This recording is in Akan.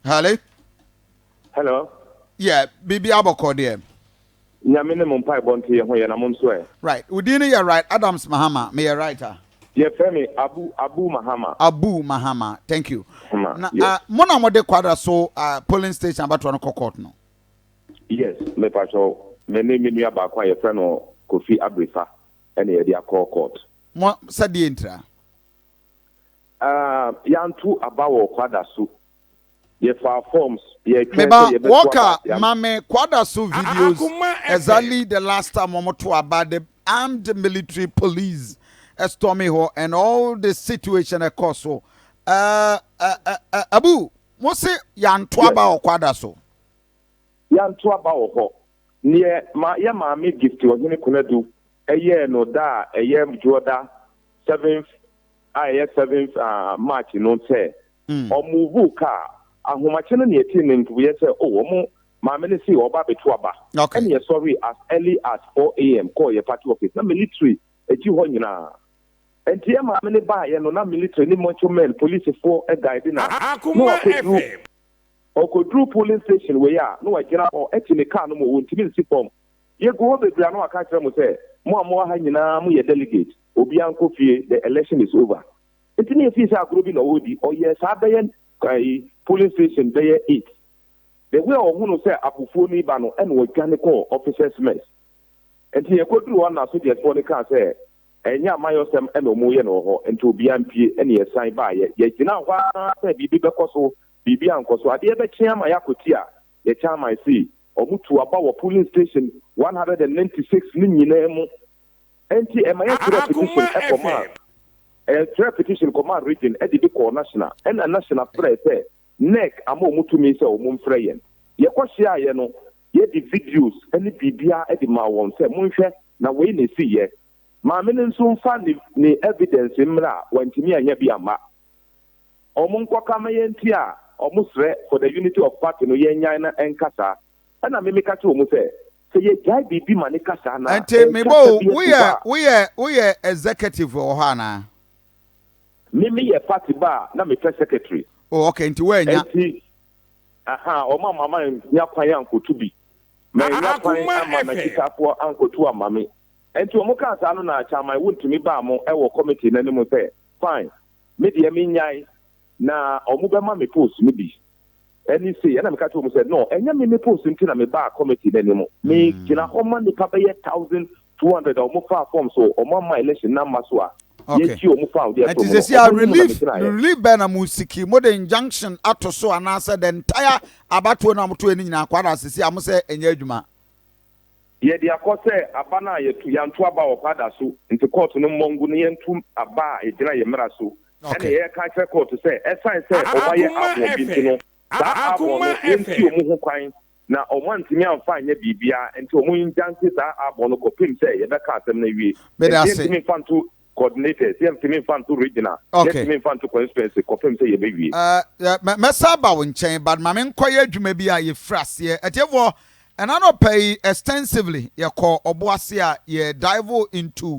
Hello? Hello? Yeah, Bibi Aboko there. Nyamine Mumpai Bonti, where I'm swear. Right. Udini, you're right. Adams Mahama, may a writer. Yeah, Femi, Abu Mahama. Abu Mahama, thank you. Yes. Mona Mode Kwadaso, polling station about one court no. Yes, me pacho. Me name me about your friend or Kofi Abrifa, and the court. Mo said the intra. Yantu Abawo Kwadaso. Ye file forms. Meba Walker, Mame Kwadaso videos. Exactly the last time we talked about the armed military police, Stormy Ho, and all the situation at Koso. Abu, what say Yantu Abawo Kwadaso? Yantu Abawo near my yama gift was in a Kunedu. A year no da, a year Joda 7th, 7th March, you know, say, or move car. And who much in the 18 we say, oh, my ministry or Baby Twaba. Okay. And you're sorry as early as 4 a.m. Call your party office. No military, a Juhonina. And here, my many buy and no military, any much men, police for a guide dinner. No, or could do polling station where you are. No, I cannot or actually can't move to be form. You go over the piano, I can't say, more hanging arm, your delegate. Obian Kofi, the election is over. It's in a piece of grouping or yes, I polling station there 8. The way of who say Apufoni Bano and we can call officers mess. And here could do one as the Ponica say, and ya myosem and Omoyano and to BMP any assigned by yet. You know why Bibi Koso, Bibi Uncle. So I did the chair my Yakutia, the time I see, or move to about polling station 196 million. And my repetition Akoma. A repetition command region at the national and a national press say, neck amo mutu me say mum freyen. Ye kwashia ye no, ye the videos any bibia at the mawon say munhwe na we ne see ye. Ma me nso fa ni evidence mra wantimi anya bi ama. Omun kwaka mayentia a omusre for the unity of party no ye nyan na enkasa. Na me meka to omu say ye jai bibi mane kasa na. Ante me bo we are executive or hana. Me ye party bar na me press secretary. Oh, okay, into where ya? O mama nya kwan anko to bi. Me nya kwan ama na kitapo anko to amame. Enti o mo ka sa no na cha mai wontumi ba mo e wo committee na nimu say, fine. Me de me nyai na o mo be ma me post me bi. Any say na me ka to mo say no, enya me post nti na me ba committee na nimu. Me kina ho ma ni pa be 1200 o mo fa form so o ma election na maso a. Okay. It is a relief banner musiki more the injunction atoso and answer the entire abatu na mutu eni na kwada sisi amuse enye adwuma. Ye dia ko se abana ye tu yantu aba o Kwadaso nti court no mongu ne yantu aba e gina ye mra so. And ye ka che court say sign say obaye abo bi no. Sa abo no enti omu ho kwan na omantimi amfa nya bibia enti omu injunction sa abo no ko pim say ye be ka asem na wie. Enti fantu coordinators, you fan to regional, you fan to constituency, confirm say you baby. Messaba won chain, but my men quiet you may be a fras here. At your and I don't pay extensively. You call Obuasia, ye dive into